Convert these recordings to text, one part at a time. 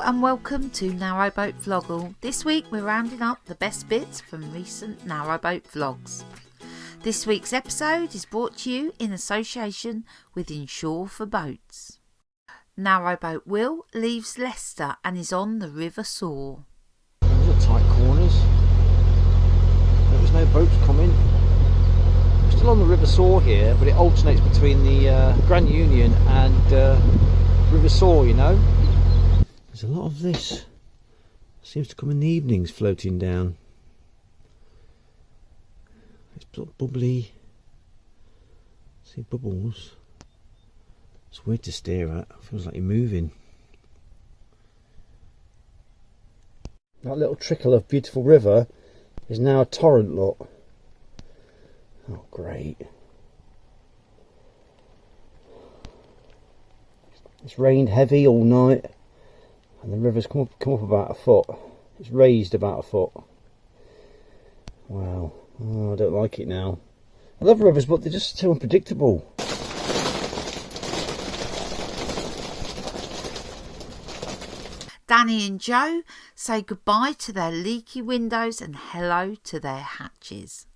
and welcome to Narrowboat Vloggl. This week we're rounding up the best bits from recent Narrowboat vlogs. This week's episode is brought to you in association with Insure for Boats. Narrowboat Will leaves Leicester and is on the River Soar. Those are tight corners. There's no boats coming. We're still on the River Soar here, but it alternates between the Grand Union and River Soar, you know. There's a lot of this. Seems to come in the evenings floating down. It's bubbly. See bubbles. It's weird to stare at. It feels like you're moving. That little trickle of beautiful river is now a torrent, look. Oh, great. It's rained heavy all night and the river's come up about a foot. It's raised about a foot. Wow. Oh, I don't like it now. I love rivers, but they're just too unpredictable. Danni and Joe say goodbye to their leaky windows and hello to their hatches.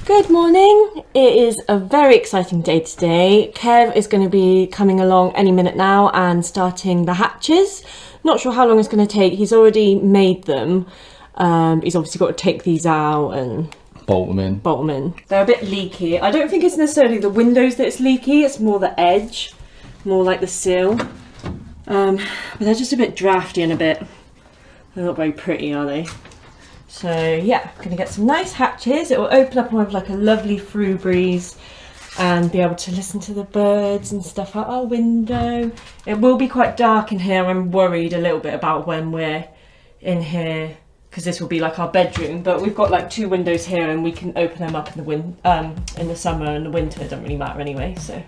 Good morning. It is a very exciting day today. Kev is going to be coming along any minute now and starting the hatches. Not sure how long it's going to take. He's already made them. He's obviously got to take these out and bolt them in. They're a bit leaky. I don't think it's necessarily the windows that's leaky. It's more the edge, more like the sill. But they're just a bit drafty and they're not very pretty, are they? So yeah, I'm gonna get some nice hatches. It will open up and have like a lovely through breeze and be able to listen to the birds and stuff out our window. It will be quite dark in here. I'm worried a little bit about when we're in here because this will be like our bedroom, but we've got like 2 windows here and we can open them up in the summer and the winter. It doesn't really matter anyway, so.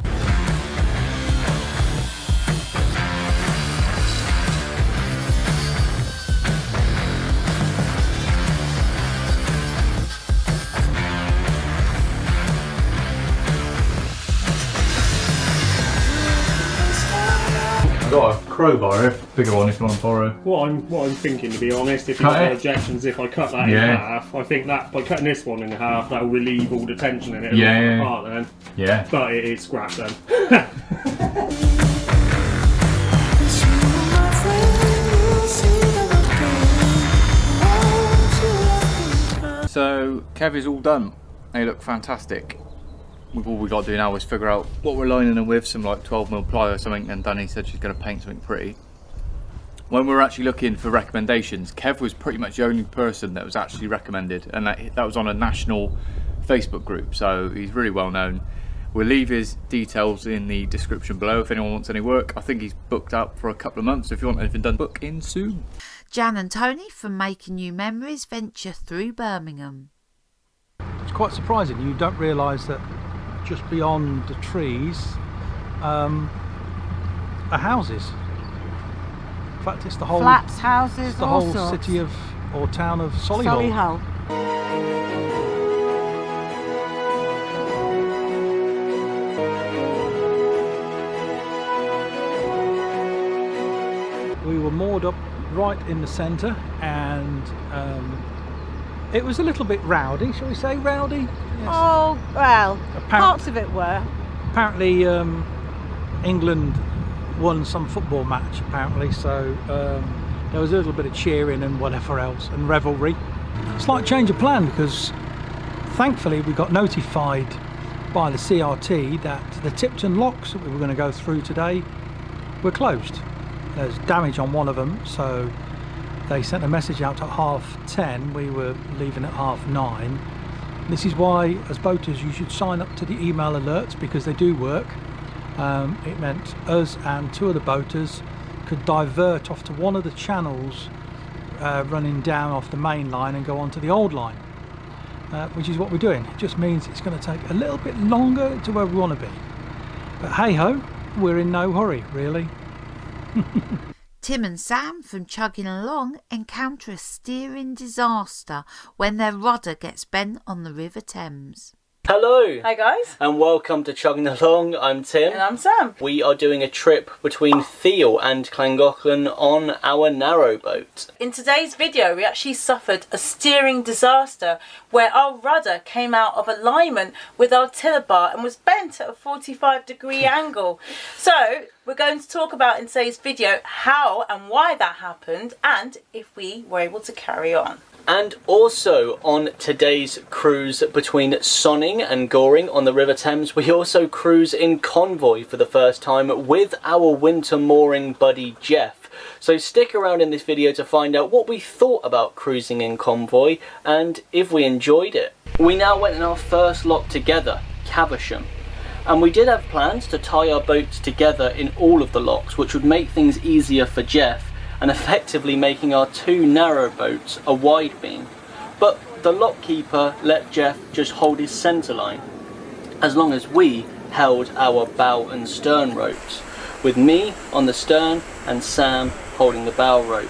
Got a crowbar here, bigger one if you want to borrow. What I'm thinking, to be honest, if you've got no objections, if I cut that in half, I think that by cutting this one in half, that will relieve all the tension in it. Apart then. Yeah. But it is scrap then. So Kev is all done. They look fantastic. All we got to do now is figure out what we're lining them with, some like 12mm ply or something, and Danni said she's going to paint something pretty. When we were actually looking for recommendations, Kev was pretty much the only person that was actually recommended, and that was on a national Facebook group, so he's really well known. We'll leave his details in the description below if anyone wants any work. I think he's booked up for a couple of months, so if you want anything done, book in soon. Jan and Tony from Making New Memories venture through Birmingham. It's quite surprising, you don't realise that just beyond the trees are houses. In fact, it's the whole flats, houses, the all whole sorts. city of or town of Solihull. We were moored up right in the centre, and it was a little bit rowdy, shall we say rowdy? Yes. Oh, well, parts of it were. Apparently England won some football match, apparently, so there was a little bit of cheering and whatever else, and revelry. Slight change of plan, because thankfully we got notified by the CRT that the Tipton locks that we were going to go through today were closed. There's damage on one of them, so they sent a message out at 10:30. We were leaving at 9:30. This is why, as boaters, you should sign up to the email alerts, because they do work. It meant us and 2 of the boaters could divert off to one of the channels running down off the main line and go onto the old line, which is what we're doing. It just means it's going to take a little bit longer to where we want to be. But hey ho, we're in no hurry, really. Tim and Sam from Chugging Along encounter a steering disaster when their rudder gets bent on the River Thames. Hello! Hi guys. And welcome to Chugging Along. I'm Tim. And I'm Sam. We are doing a trip between Thiel and Llangollen on our narrowboat. In today's video we actually suffered a steering disaster where our rudder came out of alignment with our tiller bar and was bent at a 45-degree angle. So we're going to talk about in today's video how and why that happened and if we were able to carry on. And also on today's cruise between Sonning and Goring on the River Thames, we also cruise in convoy for the first time with our winter mooring buddy Jeff. So stick around in this video to find out what we thought about cruising in convoy and if we enjoyed it. We now went in our first lock together, Caversham. And we did have plans to tie our boats together in all of the locks, which would make things easier for Jeff and effectively making our two narrow boats a wide beam. But the lockkeeper let Jeff just hold his centre line, as long as we held our bow and stern ropes, with me on the stern and Sam holding the bow rope.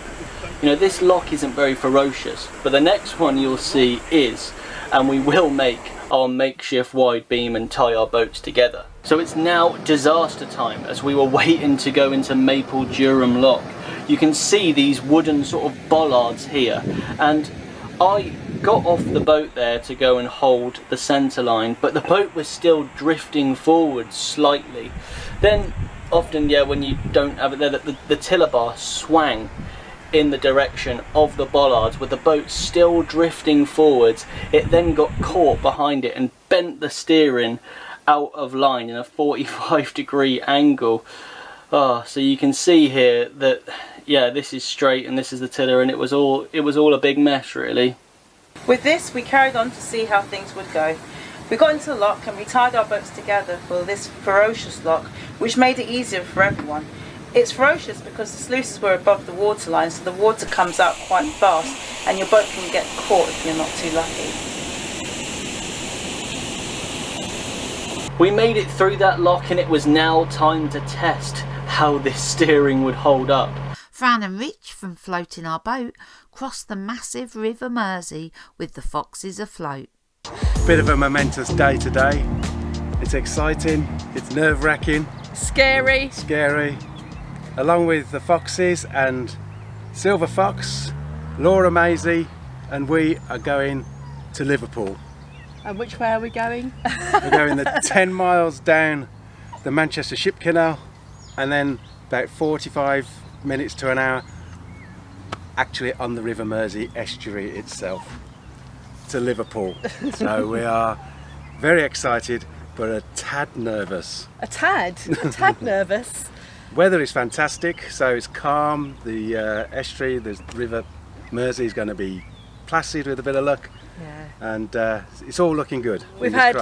You know, this lock isn't very ferocious, but the next one you'll see is, and we will make our makeshift wide beam and tie our boats together. So it's now disaster time as we were waiting to go into Maple Durham Lock. You can see these wooden sort of bollards here, and I got off the boat there to go and hold the centre line, but the boat was still drifting forward slightly. Then often, yeah, when you don't have it there, the tiller bar swang in the direction of the bollards with the boat still drifting forwards. It then got caught behind it and bent the steering out of line in a 45-degree angle. Oh, so you can see here that, yeah, this is straight and this is the tiller, and it was all a big mess really. With this we carried on to see how things would go. We got into the lock and we tied our boats together for this ferocious lock, which made it easier for everyone. It's ferocious because the sluices were above the waterline, so the water comes out quite fast and your boat can get caught if you're not too lucky. We made it through that lock and it was now time to test how this steering would hold up. Fran and Rich from Floating Our Boat crossed the massive River Mersey with the Foxes Afloat. Bit of a momentous day today. It's exciting, it's nerve-wracking. Scary. Scary. Along with the Foxes and Silver Fox, Laura Maisie, and we are going to Liverpool. And which way are we going? We're going the 10 miles down the Manchester Ship Canal and then about 45 minutes to an hour actually on the River Mersey estuary itself to Liverpool. So we are very excited but a tad nervous. A tad nervous. Weather is fantastic, so it's calm. The estuary, the River Mersey is going to be placid with a bit of luck. Yeah. And it's all looking good. We've had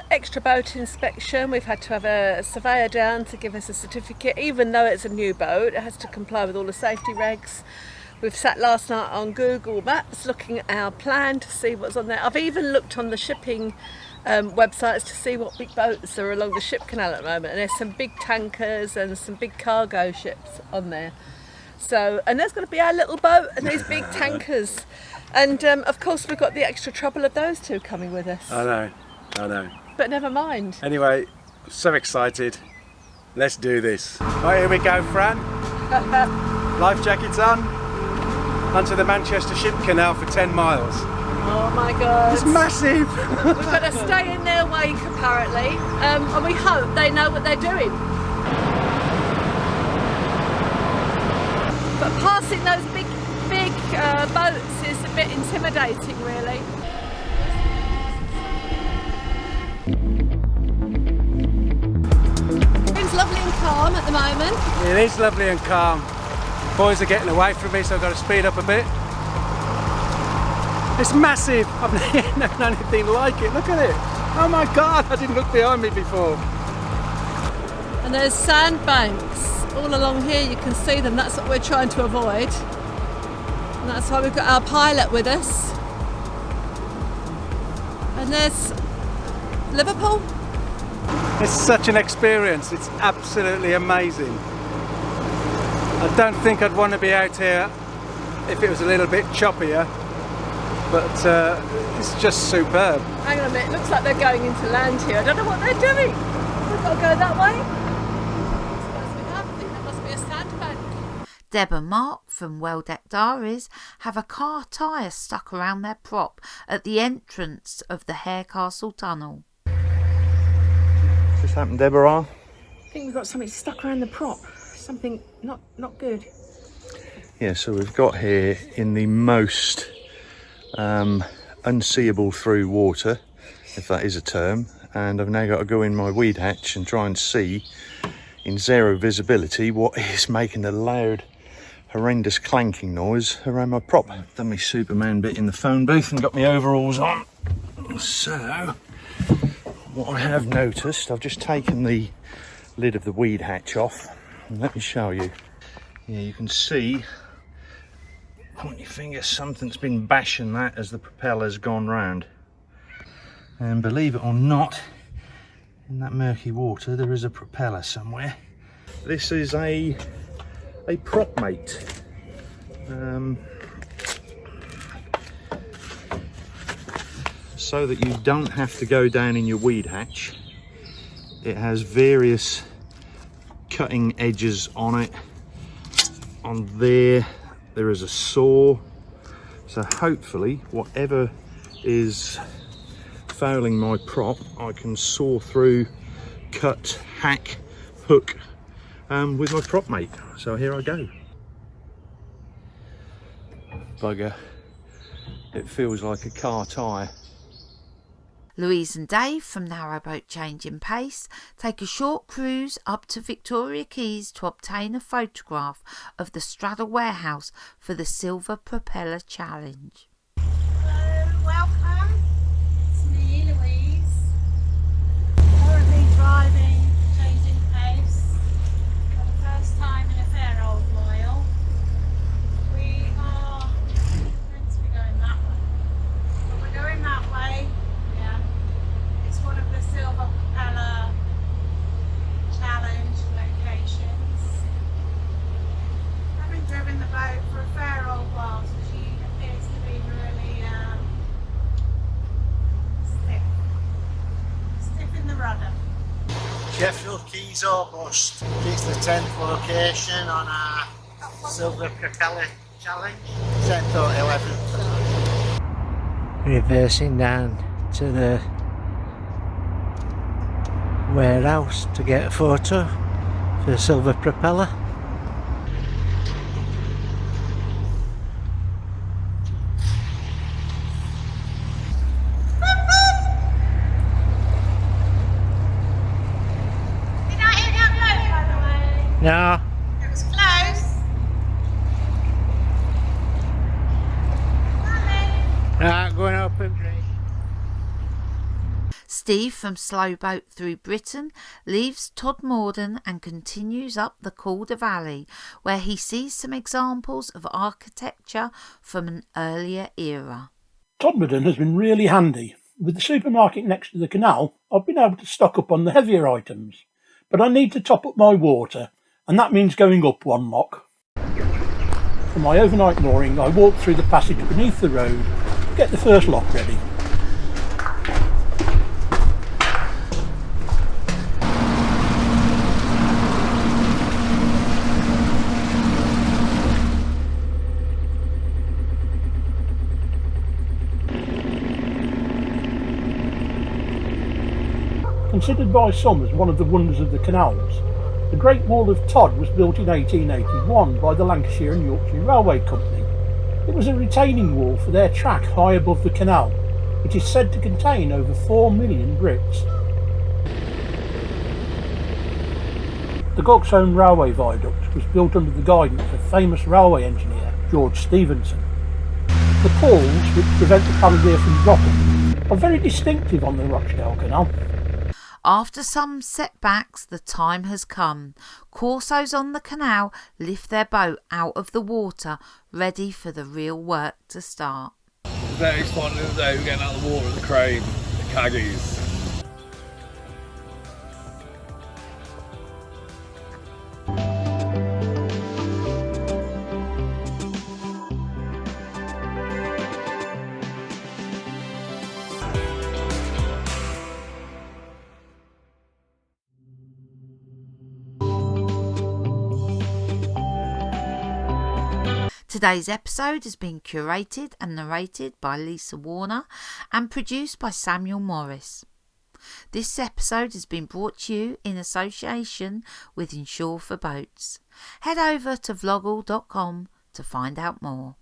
extra boat inspection. We've had to have a surveyor down to give us a certificate, even though it's a new boat. It has to comply with all the safety regs. We've sat last night on Google Maps looking at our plan to see what's on there. I've even looked on the shipping websites to see what big boats are along the ship canal at the moment, and there's some big tankers and some big cargo ships on there. So, and there's going to be our little boat and these big tankers. And of course we've got the extra trouble of those two coming with us. I know. But never mind. Anyway, so excited. Let's do this. Right, here we go, Fran. Life jackets on. Onto the Manchester Ship Canal for 10 miles. Oh my God. It's massive. We've got to stay in their wake apparently. And we hope they know what they're doing. But passing those big boats is a bit intimidating really. It's lovely and calm at the moment. It is lovely and calm. Boys are getting away from me, so I've got to speed up a bit. It's massive. I've never known anything like it. Look at it. Oh my God, I didn't look behind me before. And there's sandbanks all along here, you can see them. That's what we're trying to avoid. And that's why we've got our pilot with us. And there's Liverpool. It's such an experience. It's absolutely amazing. I don't think I'd want to be out here if it was a little bit choppier, but It's just superb. Hang on a minute, it looks like they're going into land here. I don't know what they're doing. We've got to go that way. I think there must be a sandbank. Deb and Mark from Well Deck Diaries have a car tyre stuck around their prop at the entrance of the Harecastle Tunnel. Just happened, Deborah? I think we've got something stuck around the prop. Something not good. Yeah, so we've got here in the most unseeable through water, if that is a term, and I've now got to go in my weed hatch and try and see in zero visibility what is making the loud, horrendous clanking noise around my prop. I've done my Superman bit in the phone booth and got my overalls on. So what I have noticed, I've just taken the lid of the weed hatch off, and let me show you. Yeah, you can see, point your finger, something's been bashing that as the propeller's gone round. And believe it or not, in that murky water there is a propeller somewhere. This is a prop mate. So that you don't have to go down in your weed hatch. It has various cutting edges on it. On there is a saw, so hopefully whatever is fouling my prop I can saw through, cut, hack, hook with my prop mate. So here I go. Bugger, it feels like a car tyre. Louise and Dave from Narrowboat Changing Pace take a short cruise up to Victoria Quays to obtain a photograph of the Straddle Warehouse for the Silver Propeller Challenge. Hello, welcome. It's me, Louise. Currently driving Changing Pace for the first time in a fair old while. We are meant to be going that way, but we're going that way. One of the Silver Propeller Challenge locations. I haven't driven the boat for a fair old while, so she appears to be really stiff in the rudder. Sheffield Quays or bust. It's the 10th location on our Silver Propeller Challenge. 10th or 11th. Reversing down to the warehouse to get a photo for the Silver Propeller. Did I hit that boat, by the way? No. It was close. Going up and great. Steve from Slow Boat Through Britain leaves Todmorden and continues up the Calder Valley, where he sees some examples of architecture from an earlier era. Todmorden has been really handy. With the supermarket next to the canal, I've been able to stock up on the heavier items, but I need to top up my water, and that means going up one lock. For my overnight mooring, I walk through the passage beneath the road to get the first lock ready. Considered by some as one of the wonders of the canals, the Great Wall of Tod was built in 1881 by the Lancashire and Yorkshire Railway Company. It was a retaining wall for their track high above the canal, which is said to contain over 4 million bricks. The Goxholme Railway Viaduct was built under the guidance of famous railway engineer George Stephenson. The pawls, which prevent the paddle from dropping, are very distinctive on the Rochdale Canal. After some setbacks, the time has come. Corsos on the canal lift their boat out of the water, ready for the real work to start. Very exciting the day, we're getting out of the water with the crane, the caggies. Today's episode has been curated and narrated by Lisa Warner and produced by Samuel Morris. This episode has been brought to you in association with Insure for Boats. Head over to vloggl.com to find out more.